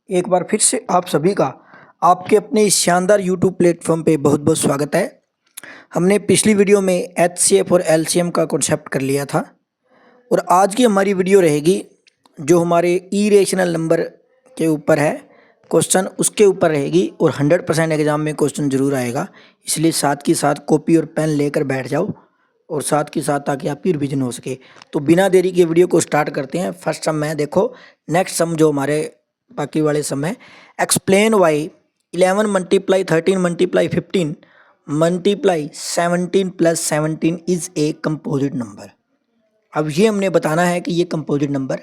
एक बार फिर से आप सभी का आपके अपने इस शानदार यूट्यूब प्लेटफॉर्म पे बहुत बहुत स्वागत है। हमने पिछली वीडियो में एचसीएफ और एलसीएम का कॉन्सेप्ट कर लिया था और आज की हमारी वीडियो रहेगी जो हमारे इरेशनल नंबर के ऊपर है क्वेश्चन, उसके ऊपर रहेगी और 100% एग्जाम में क्वेश्चन जरूर आएगा। इसलिए साथ के साथ कॉपी और पेन लेकर बैठ जाओ और साथ के साथ ताकि आपकी रिविजन हो सके। तो बिना देरी के वीडियो को स्टार्ट करते हैं। फर्स्ट सम है, देखो नेक्स्ट सम जो हमारे बाकी वाले सम है, explain why 11 multiply 13 multiply 15 multiply 17 plus 17 is a composite number. अब ये हमने बताना है कि ये कंपोजिट नंबर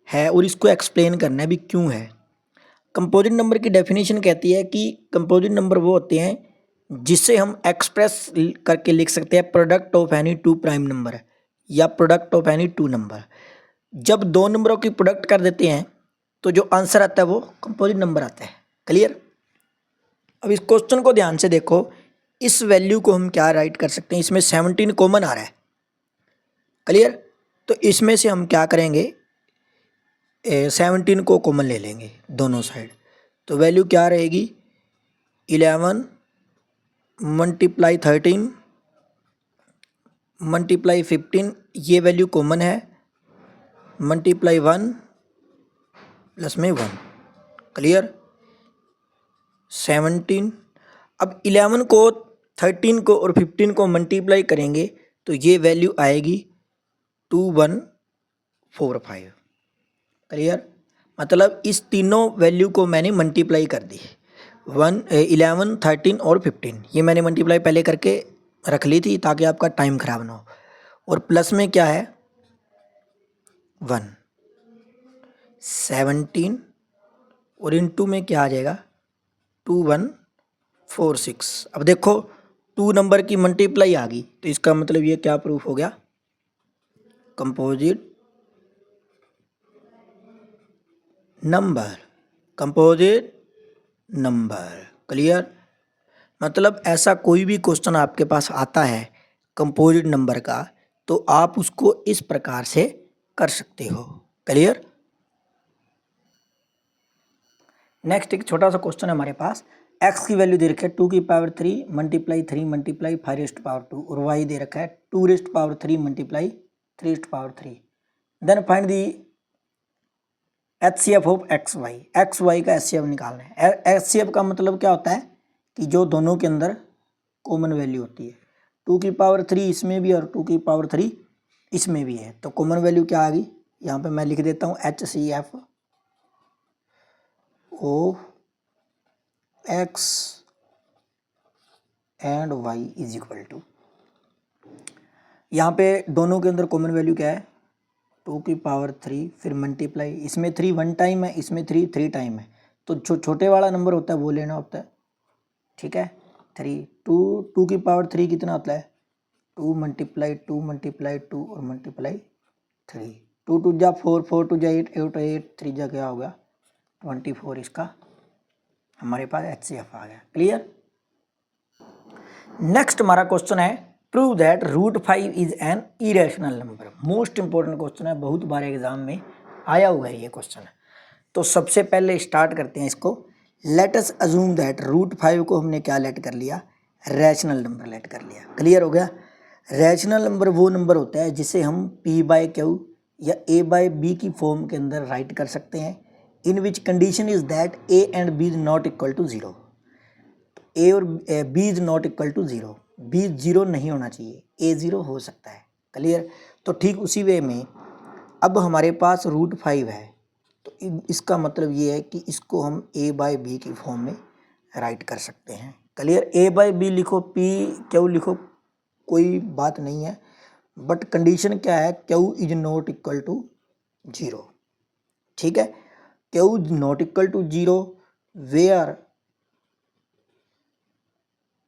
है और इसको एक्सप्लेन करना है भी क्यों है। कंपोजिट नंबर की डेफिनेशन कहती है कि कंपोजिट नंबर वो होते हैं जिसे हम एक्सप्रेस करके लिख सकते हैं product of any two prime number या product of any two number. जब दो नंबरों की प्रोडक्ट कर देते हैं तो जो आंसर आता है वो कंपोजिट नंबर आता है। क्लियर? अब इस क्वेश्चन को ध्यान से देखो, इस वैल्यू को हम क्या राइट कर सकते हैं, इसमें 17 कॉमन आ रहा है। क्लियर? तो इसमें से हम क्या करेंगे, 17 को कॉमन ले लेंगे दोनों साइड। तो वैल्यू क्या रहेगी, 11 मल्टीप्लाई 13 मल्टीप्लाई 15, ये वैल्यू कॉमन है, मल्टीप्लाई 1 प्लस में 1। क्लियर? 17, अब 11 को 13 को और 15 को मल्टीप्लाई करेंगे तो ये वैल्यू आएगी 2145। क्लियर? मतलब इस तीनों वैल्यू को मैंने मल्टीप्लाई कर दी, 11 13 और 15, ये मैंने मल्टीप्लाई पहले करके रख ली थी ताकि आपका टाइम खराब ना हो। और प्लस में क्या है 1, 17 और इनटू में क्या आ जाएगा 2146। अब देखो 2 नंबर की मल्टीप्लाई आ गई तो इसका मतलब ये क्या प्रूफ हो गया, composite number, composite number. Clear? मतलब ऐसा कोई भी क्वेश्चन आपके पास आता है कंपोजिट नंबर का तो आप उसको इस प्रकार से कर सकते हो। क्लियर? नेक्स्ट एक छोटा सा क्वेश्चन है हमारे पास, एक्स की वैल्यू दे रखा है 2 की power 3 multiply 3 multiply 5 raised power 2 और वाई दे रखा है 2 raised power 3 multiply 3 raised power 3। Then find the HCF of x y का HCF निकालना है। HCF का मतलब क्या होता है कि जो दोनों के अंदर कॉमन वैल्यू होती है। 2 की पावर 3 इसमें भी और 2 की पावर 3 इसमें भी है, तो कॉमन वैल्यू क्या आ गई, यहाँ पे मैं लिख देता हूँ HCF of x and y is equal to, यहाँ पे दोनों के अंदर कॉमन वैल्यू क्या है 2 की पावर 3 फिर मल्टीप्लाई, इसमें 3 1 टाइम है, इसमें 3 3 टाइम है, तो जो छोटे वाला नंबर होता है वो लेना होता है। ठीक है, 3 2 की पावर 3 कितना होता है 2 मल्टीप्लाई 2 मल्टीप्लाई 2 और मल्टीप्लाई 3, 2 2 जा 4 4 2 जा 8 8 8 3 जा क्या हो गया 24। इसका हमारे पास HCF आ गया। क्लियर? नेक्स्ट हमारा क्वेश्चन है prove that √5 is an irrational number. Most important question है, बहुत बार एग्जाम में आया हुआ है ये क्वेश्चन है। तो सबसे पहले स्टार्ट करते हैं इसको। लेट अस अज्यूम दैट √5 को हमने क्या लेट कर लिया, रैशनल नंबर लेट कर लिया। क्लियर हो गया? रैशनल नंबर वो नंबर होता है जिसे हम P/Q या A/B की फॉर्म के अंदर राइट कर सकते हैं, in which condition is that A and B is not equal to 0। A और B is not equal to 0, B 0 नहीं होना चाहिए, ए 0 हो सकता है। क्लियर? तो ठीक उसी वे में अब हमारे पास √5 है तो इसका मतलब ये है कि इसको हम A/B की फॉर्म में राइट कर सकते हैं। क्लियर? A/B लिखो, P/Q लिखो, कोई बात नहीं है, बट कंडीशन क्या है Q is not equal to 0। ठीक है, Q is not equal to 0 where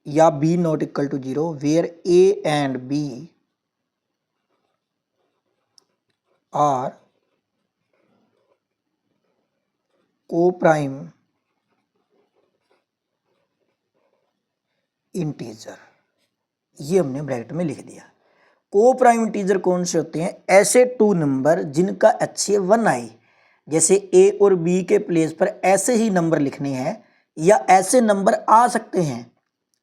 या B not equal to 0 where A and B are coprime integer. ये हमने ब्रैकेट में लिख दिया। को-प्राइम इंटीजर कौन से होते हैं, ऐसे टू नंबर जिनका HCF 1 आए, जैसे ए और बी के प्लेस पर ऐसे ही नंबर लिखने हैं या ऐसे नंबर आ सकते हैं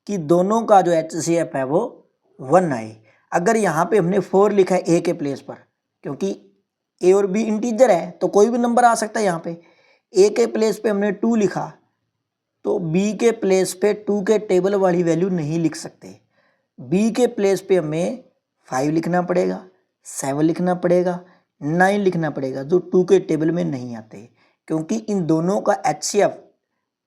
कि दोनों का जो HCF है वो 1 आए। अगर यहाँ पे हमने 4 लिखा है ए के प्लेस पर, क्योंकि ए और बी इंटीजर है तो कोई भी नंबर आ सकता है। यहाँ पे ए के प्लेस पे हमने 2 लिखा तो बी के प्लेस पे 2 के टेबल वाली वैल्यू नहीं लिख सकते। बी के प्लेस पे हमें 5 लिखना पड़ेगा, 7 लिखना पड़ेगा, 9 लिखना पड़ेगा, जो 2 के टेबल में नहीं आते, क्योंकि इन दोनों का HCF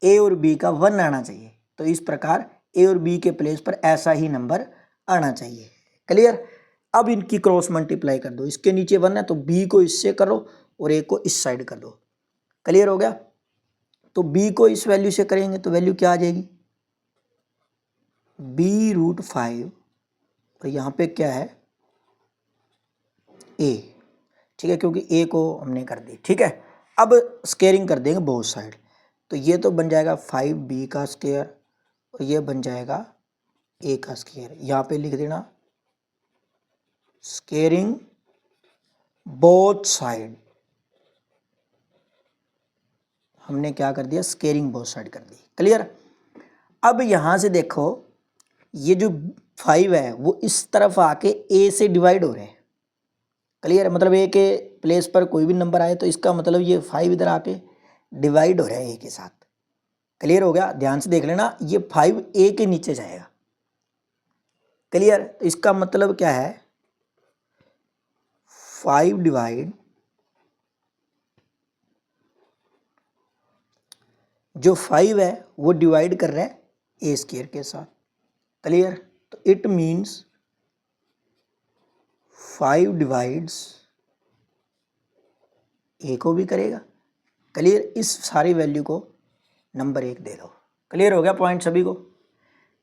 ए और बी का 1 आना चाहिए। तो इस प्रकार ए और बी के प्लेस पर ऐसा ही नंबर आना चाहिए। क्लियर। अब इनकी क्रॉस मल्टीप्लाई कर दो, इसके नीचे 1 है तो बी को इससे करो और ए को इस साइड कर दो। क्लियर हो गया। तो बी को इस वैल्यू से करेंगे तो वैल्यू क्या आ जाएगी, b√5 और यहाँ पे क्या है ए। ठीक है, क्योंकि ए को हमने कर दी। ठीक है, अब स्केयरिंग कर देंगे बोथ साइड, तो ये तो बन जाएगा 5b का स्क्वायर और ये बन जाएगा ए का स्क्वायर। यहाँ पे लिख देना स्केयरिंग बोथ साइड। हमने क्या कर दिया, स्केयरिंग बोथ साइड कर दी। क्लियर। अब यहाँ से देखो ये जो 5 है वो इस तरफ आके ए से डिवाइड हो रहे हैं। क्लियर है, मतलब ए के प्लेस पर कोई भी नंबर आए तो इसका मतलब ये 5 इधर आके डिवाइड हो रहा है ए के साथ। क्लियर हो गया। ध्यान से देख लेना, ये 5 ए के नीचे जाएगा। क्लियर। तो इसका मतलब क्या है, 5 डिवाइड जो 5 है वो डिवाइड कर रहा है ए स्क्वायर के साथ। क्लियर। तो इट मीन्स 5 डिवाइड्स ए को भी करेगा। क्लियर। इस सारी वैल्यू को नंबर 1 दे दो। क्लियर हो गया पॉइंट सभी को।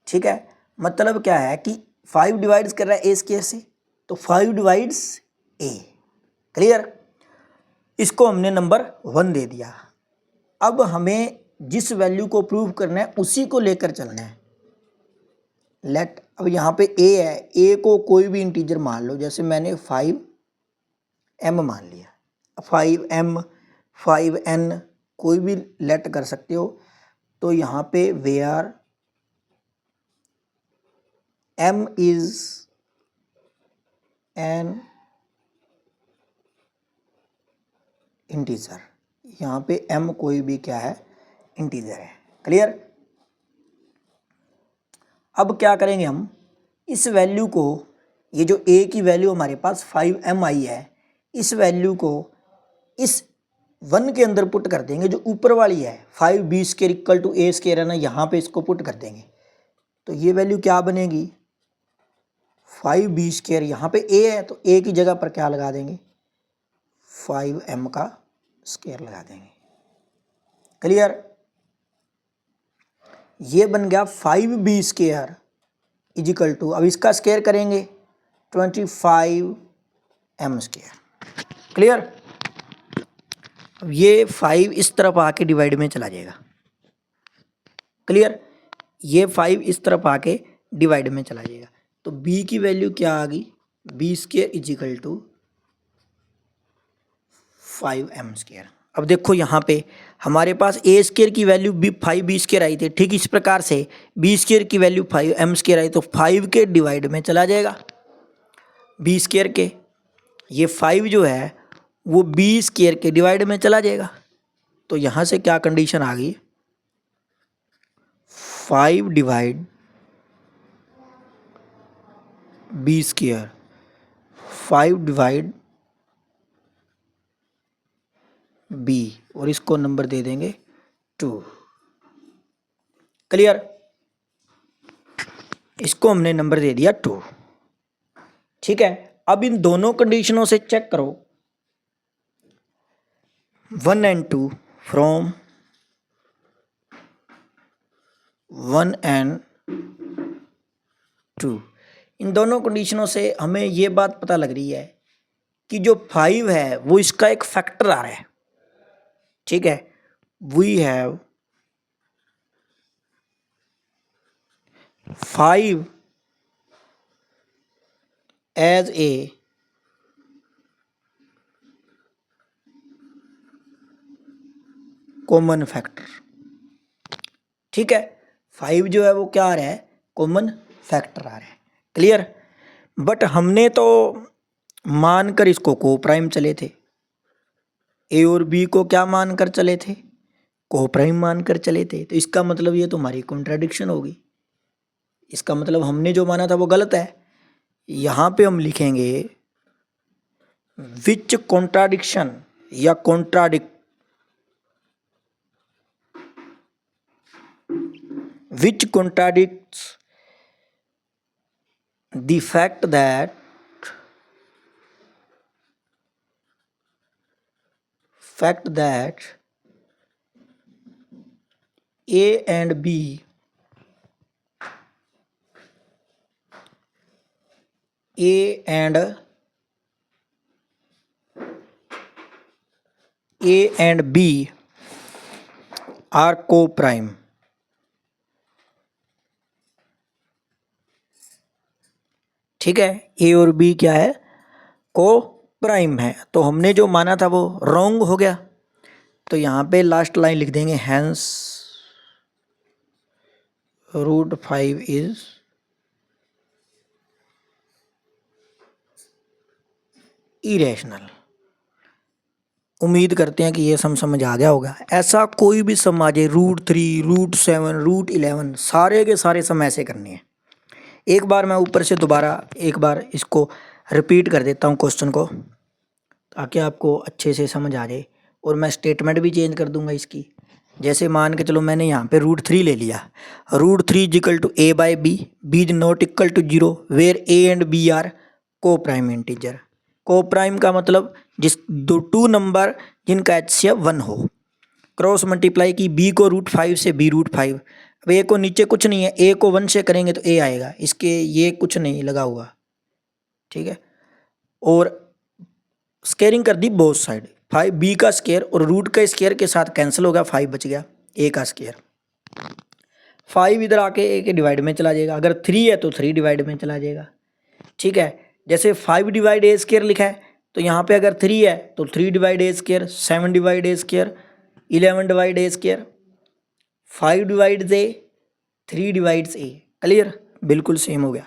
ठीक है, मतलब क्या है कि 5 डिवाइड्स कर रहा है ए स्क्वायर से, तो 5 डिवाइड्स ए। क्लियर। इसको हमने नंबर 1 दे दिया। अब हमें जिस वैल्यू को प्रूव करना है उसी को लेकर चलना है। लेट, अब यहाँ पे ए है, ए को कोई भी इंटीजर मान लो, जैसे मैंने 5m मान लिया, 5m 5n कोई भी लेट कर सकते हो। तो यहाँ पे where m is an integer, यहाँ पे m कोई भी क्या है, इंटीजर है। क्लियर। अब क्या करेंगे हम, इस वैल्यू को, ये जो a की वैल्यू हमारे पास 5m आई है, इस वैल्यू को इस 1 के अंदर पुट कर देंगे जो ऊपर वाली है 5b square equal to a square है ना, यहाँ पे इसको पुट कर देंगे तो ये वैल्यू क्या बनेगी, 5b स्क्वायर। यहाँ पे a है तो a की जगह पर क्या लगा देंगे, 5m का स्क्वायर लगा देंगे। क्लियर। ये बन गया 5b स्क्वायर इजिकल टू, अब इसका स्क्वायर करेंगे 25m स्क्वायर। क्लियर। अब ये 5 इस तरफ आके डिवाइड में चला जाएगा। क्लियर। ये 5 इस तरफ आके डिवाइड में चला जाएगा तो b की वैल्यू क्या आ गई, b square equal to 5m square. अब देखो यहाँ पे हमारे पास ए स्क्वायर की वैल्यू 5b स्क्वायर आई थी, ठीक इस प्रकार से b स्क्वायर की वैल्यू 5m स्क्वायर आई तो 5 के डिवाइड में चला जाएगा b स्क्वायर के। ये 5 जो है वो b स्क्वायर के डिवाइड में चला जाएगा। तो यहाँ से क्या कंडीशन आ गई, 5 divide b square, 5 divide b और इसको नंबर दे देंगे 2। क्लियर। इसको हमने नंबर दे दिया 2। ठीक है, अब इन दोनों कंडीशनों से चेक करो 1 and 2 फ्रॉम 1 and 2। इन दोनों कंडीशनों से हमें ये बात पता लग रही है कि जो 5 है वो इसका एक फैक्टर आ रहा है। ठीक है, we have 5 as a common factor. ठीक है, 5 जो है वो क्या आ रहा है, कॉमन फैक्टर आ रहा है। क्लियर। बट हमने तो मानकर इसको को प्राइम चले थे, ए और बी को क्या मानकर चले थे, को प्राइम मानकर चले थे। तो इसका मतलब ये तो हमारी कॉन्ट्राडिक्शन होगी। इसका मतलब हमने जो माना था वो गलत है। यहाँ पे हम लिखेंगे विच कॉन्ट्राडिक्शन या which contradicts the fact that A and B are co-prime। ठीक है, ए और बी क्या है, को प्राइम है। तो हमने जो माना था वो रॉन्ग हो गया। तो यहाँ पे लास्ट लाइन लिख देंगे, हैंस √5 इज इरेशनल। उम्मीद करते हैं कि ये समझ आ गया होगा। ऐसा कोई भी सम आ जाए, √3, √7, √11, सारे के सारे सम ऐसे करने हैं। एक बार मैं ऊपर से दोबारा एक बार इसको रिपीट कर देता हूँ क्वेश्चन को, ताकि आपको अच्छे से समझ आ जाए। और मैं स्टेटमेंट भी चेंज कर दूंगा इसकी। जैसे मान के चलो मैंने यहाँ पे √3 ले लिया, √3 is equal to a by b, बी is not equal to 0 where a and b are coprime integer. Coprime का मतलब जिस दो टू नंबर जिनका HCF 1 हो। क्रॉस मल्टीप्लाई की b को √5 से b √5। अब a को नीचे कुछ नहीं है, a को 1 से करेंगे तो a आएगा, इसके ये कुछ नहीं लगा हुआ। ठीक है, और स्केयरिंग कर दी बोथ साइड, 5 b का स्केयर और रूट का स्केयर के साथ कैंसिल हो गया, 5 बच गया, a का स्केयर। 5 इधर आके a के डिवाइड में चला जाएगा, अगर 3 है तो 3 डिवाइड में चला जाएगा। ठीक है, जैसे 5 डिवाइड a स्केयर लिखा है, तो यहाँ पे अगर 3 है तो 3 divide a square, 7 divide a square, 11 divide a square, 5 divides a, 3 divides a। Clear, बिल्कुल सेम हो गया।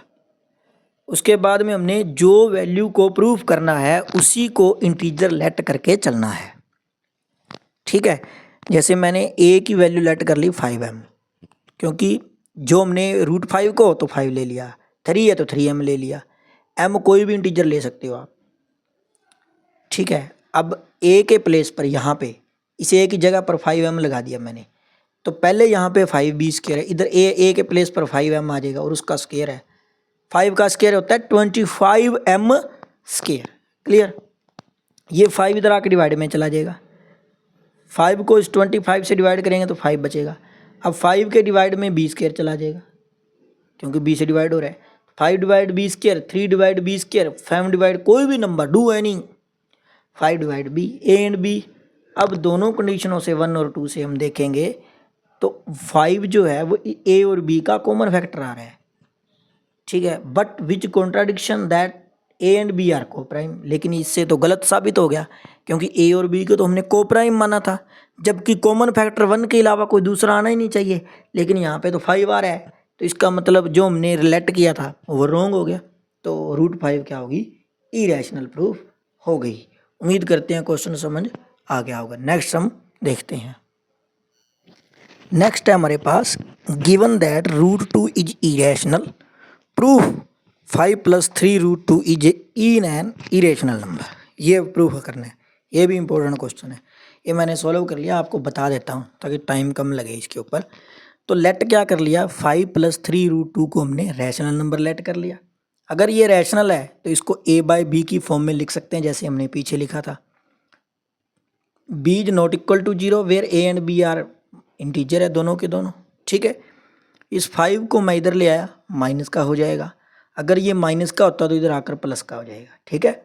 उसके बाद में हमने जो वैल्यू को प्रूफ करना है उसी को इंटीजर लेट करके चलना है। ठीक है, जैसे मैंने a की वैल्यू लेट कर ली 5m, क्योंकि जो हमने √5 को तो 5 ले लिया, 3 है तो 3m ले लिया, m कोई भी इंटीजर ले सकते हो आप। ठीक है, अब a के प्लेस पर यहाँ पे इस a की जगह पर 5m लगा दिया मैंने, तो पहले यहाँ पे 5b स्क्वायर है, इधर a के प्लेस पर 5m आ जाएगा और उसका स्क्वायर है, 5 का स्क्वायर होता है 25m स्क्वायर। क्लियर, ये 5 इधर आके डिवाइड में चला जाएगा, 5 को इस 25 से डिवाइड करेंगे तो 5 बचेगा। अब 5 के डिवाइड में b स्क्वायर चला जाएगा, क्योंकि b से डिवाइड हो रहा है। 5 divide b square, 3 divide b square, 5 divide कोई भी number, do any, 5 divide b, a and b। अब दोनों कंडीशनों से 1 और 2 से हम देखेंगे तो 5 जो है वो a और b का कॉमन फैक्टर आ रहा है। ठीक है, but which contradiction that a and b are coprime. लेकिन इससे तो गलत साबित हो गया, क्योंकि a और b को तो हमने को प्राइम माना था, जबकि कॉमन फैक्टर 1 के अलावा कोई दूसरा आना ही नहीं चाहिए। लेकिन यहाँ पे तो 5 आ रहा है, तो इसका मतलब जो हमने रिलेट किया था वो रॉन्ग हो गया। तो √5 क्या होगी, इरेशनल प्रूफ हो गई। उम्मीद करते हैं क्वेश्चन समझ आ गया होगा। नेक्स्ट हम देखते हैं। नेक्स्ट है हमारे पास, given that √2 is irrational, proof 5 + 3 √2 is in an irrational number. ये प्रूफ करना है, ये भी इंपॉर्टेंट क्वेश्चन है। ये मैंने सॉल्व कर लिया, आपको बता देता हूँ ताकि टाइम कम लगे इसके ऊपर। तो लेट क्या कर लिया, 5 + 3 √2 को हमने रैशनल नंबर लेट कर लिया। अगर ये रैशनल है तो इसको a बाई बी की फॉर्म में लिख सकते हैं, जैसे हमने पीछे लिखा था, b is not equal to 0 where a and b are integer है, दोनों के दोनों। ठीक है, इस 5 को मैं इधर ले आया, माइनस का हो जाएगा, अगर ये माइनस का होता तो इधर आकर प्लस का हो जाएगा। ठीक है,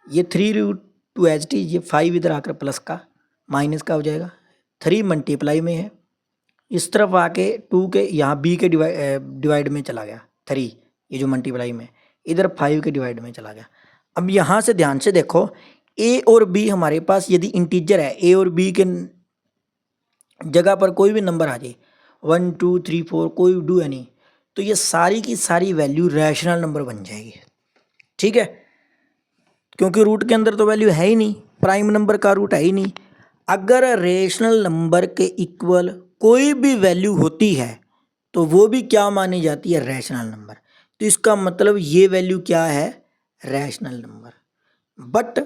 ये 3 √2 HT, ये 5 इधर आकर प्लस का माइनस का हो जाएगा, 3 मल्टीप्लाई में है, इस तरफ आके 2 के यहाँ b के डिवाइड में चला गया, 3 ये जो मल्टीप्लाई में, इधर 5 के डिवाइड में चला गया। अब यहाँ से ध्यान से देखो, a और b हमारे पास यदि इंटीजर है, a और b के जगह पर कोई भी नंबर आ जाए 1 2 3 4 कोई डू एनी, तो ये सारी की सारी वैल्यू रैशनल नंबर बन जाएगी। ठीक है, क्योंकि रूट के अंदर तो वैल्यू है ही नहीं, प्राइम नंबर का रूट है ही नहीं। अगर रेशनल नंबर के इक्वल कोई भी वैल्यू होती है तो वो भी क्या मानी जाती है, रैशनल नंबर। तो इसका मतलब ये वैल्यू क्या है, रैशनल नंबर। बट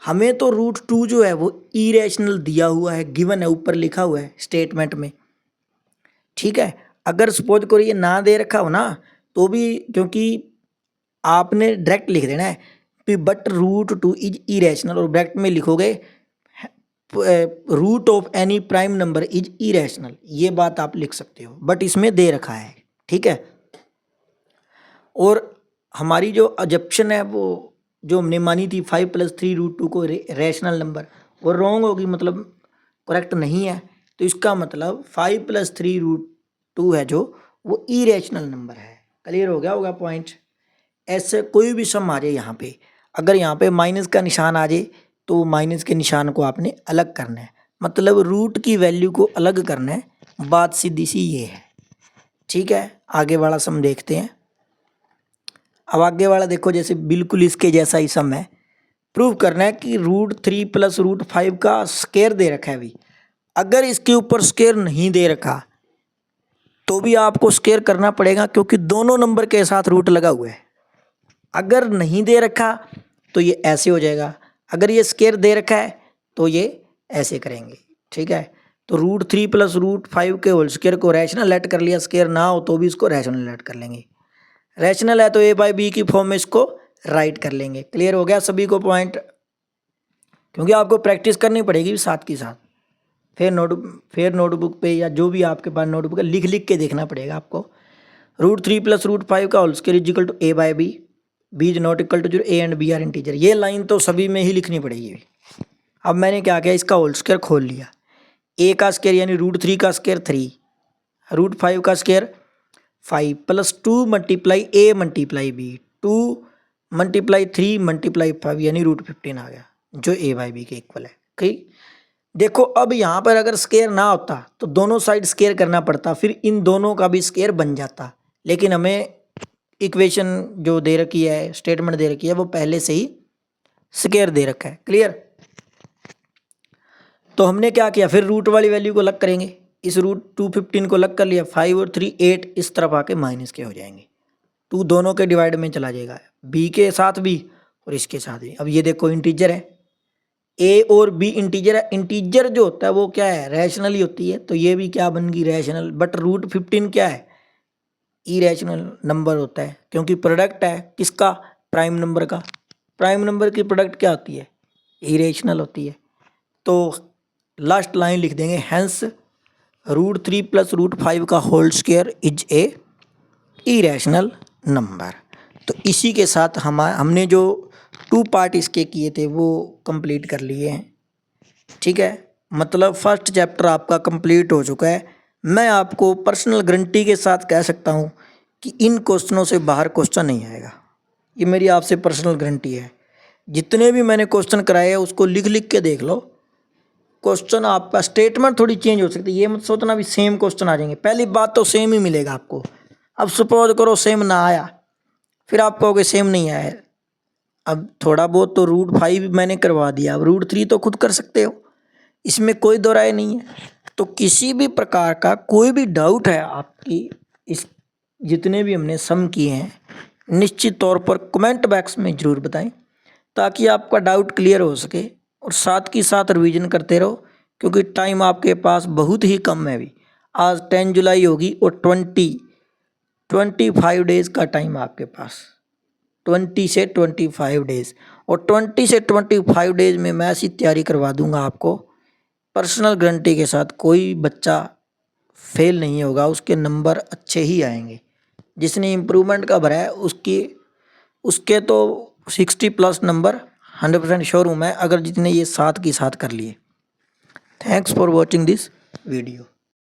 हमें तो √2 जो है वो इरेशनल दिया हुआ है, गिवन है, ऊपर लिखा हुआ है स्टेटमेंट में। ठीक है, अगर सपोज करो ये ना दे रखा हो ना तो भी, क्योंकि आपने डायरेक्ट लिख देना है कि बट √2 इज इरेशनल, और ब्रैकेट में लिखोगे root of any prime number is irrational, ये बात आप लिख सकते हो, बट इसमें दे रखा है। ठीक है, और हमारी जो अजप्शन है वो जो हमने मानी थी 5 + 3 √2 को रैशनल नंबर, वो रॉन्ग होगी, मतलब करेक्ट नहीं है। तो इसका मतलब 5 + 3 √2 है जो वो इरेशनल नंबर है। क्लियर हो गया होगा पॉइंट। ऐसे कोई भी सम आ जाए यहाँ पे, अगर यहाँ पे माइनस का निशान आ जाए तो माइनस के निशान को आपने अलग करना है, मतलब रूट की वैल्यू को अलग करना है, बात सीधी सी ये है। ठीक है, आगे वाला सम देखते हैं। अब आगे वाला देखो, जैसे बिल्कुल इसके जैसा ही सम है। प्रूव करना है कि √3 + √5 का स्क्वायर दे रखा है। अभी अगर इसके ऊपर स्क्वायर नहीं दे रखा तो भी आपको स्क्वायर करना पड़ेगा, क्योंकि दोनों नंबर के साथ रूट लगा हुआ है। अगर नहीं दे रखा तो ये ऐसे हो जाएगा, अगर ये स्क्वायर दे रखा है तो ये ऐसे करेंगे। ठीक है, तो √3 + √5 के होल स्क्वायर को रैशनल ऐड कर लिया, स्क्वायर ना हो तो भी इसको रैशनल ऐड कर लेंगे। रैशनल है तो a/b की फॉर्म में इसको राइट कर लेंगे। क्लियर हो गया सभी को पॉइंट, क्योंकि आपको प्रैक्टिस करनी पड़ेगी साथ के साथ। फिर नोटबुक पे या जो भी आपके पास नोटबुक है लिख लिख के देखना पड़ेगा आपको। √3 + √5 का whole square is equal to a/b, b is not equal to 0, a and b are integer. ये लाइन तो सभी में ही लिखनी पड़ेगी। अब मैंने क्या किया, इसका होल स्क्वायर खोल लिया। a का स्क्वायर यानी √3 का स्क्वायर 3, √5 का स्क्वायर 5 + 2 × a × b, 2 × 3 × 5 यानी √15 आ गया, जो a/b के इक्वल है। ठीक, देखो अब यहाँ पर अगर स्क्वायर ना होता तो दोनों साइड स्क्वायर करना पड़ता, फिर इन दोनों का भी स्क्वायर बन जाता, लेकिन हमें इक्वेशन जो दे रखी है, स्टेटमेंट दे रखी है, वो पहले से ही स्क्वायर दे रखा है। क्लियर, तो हमने क्या किया, फिर रूट वाली वैल्यू को अलग करेंगे। इस √215 को अलग कर लिया, 5 और 3 8 इस तरफ आके माइनस के हो जाएंगे, 2 दोनों के डिवाइड में चला जाएगा, b के साथ भी और इसके साथ भी। अब ये देखो इंटीजर है, a और b इंटीजर है, इंटीजर जो होता है वो क्या है, रैशनल ही होती है, तो ये भी क्या बन गई, रैशनल। बट √15 क्या है, इरेशनल नंबर होता है, क्योंकि प्रोडक्ट है किसका, प्राइम नंबर का। प्राइम नंबर की प्रोडक्ट क्या होती है, इरेशनल होती है। तो लास्ट लाइन लिख देंगे, हैंस √3 + √5 का whole square is a irrational number. तो इसी के साथ हमने जो 2 पार्ट इसके किए थे वो कंप्लीट कर लिए हैं। ठीक है, मतलब फर्स्ट चैप्टर आपका कंप्लीट हो चुका है। मैं आपको पर्सनल गारंटी के साथ कह सकता हूँ कि इन क्वेश्चनों से बाहर क्वेश्चन नहीं आएगा, ये मेरी आपसे पर्सनल गारंटी है। जितने भी मैंने क्वेश्चन कराए हैं उसको लिख लिख के देख लो, क्वेश्चन आपका स्टेटमेंट थोड़ी चेंज हो सकती है, ये मत सोचना भी सेम क्वेश्चन आ जाएंगे। पहली बात तो सेम ही मिलेगा आपको। अब सपोज करो सेम ना आया, फिर आप कहोगे सेम नहीं आया। अब थोड़ा बहुत तो √5 मैंने करवा दिया, अब √3 तो खुद कर सकते हो, इसमें कोई दो राय नहीं है। तो किसी भी प्रकार का कोई भी डाउट है आपकी, इस जितने भी हमने सम किए हैं, निश्चित तौर पर कमेंट बॉक्स में ज़रूर बताएं, ताकि आपका डाउट क्लियर हो सके। और साथ के साथ रिवीजन करते रहो, क्योंकि टाइम आपके पास बहुत ही कम है। अभी आज 10 जुलाई होगी और 25 डेज़ का टाइम आपके पास, 20 से 25 डेज़, और 20 से 25 डेज़ में मैं ऐसी तैयारी करवा दूंगा आपको पर्सनल गारंटी के साथ। कोई बच्चा फेल नहीं होगा, उसके नंबर अच्छे ही आएंगे। जिसने इम्प्रूवमेंट का भरा है उसके तो 60+ नंबर 100% श्योर हूँ मैं, अगर जितने ये साथ की साथ कर लिए। Thanks for watching this video.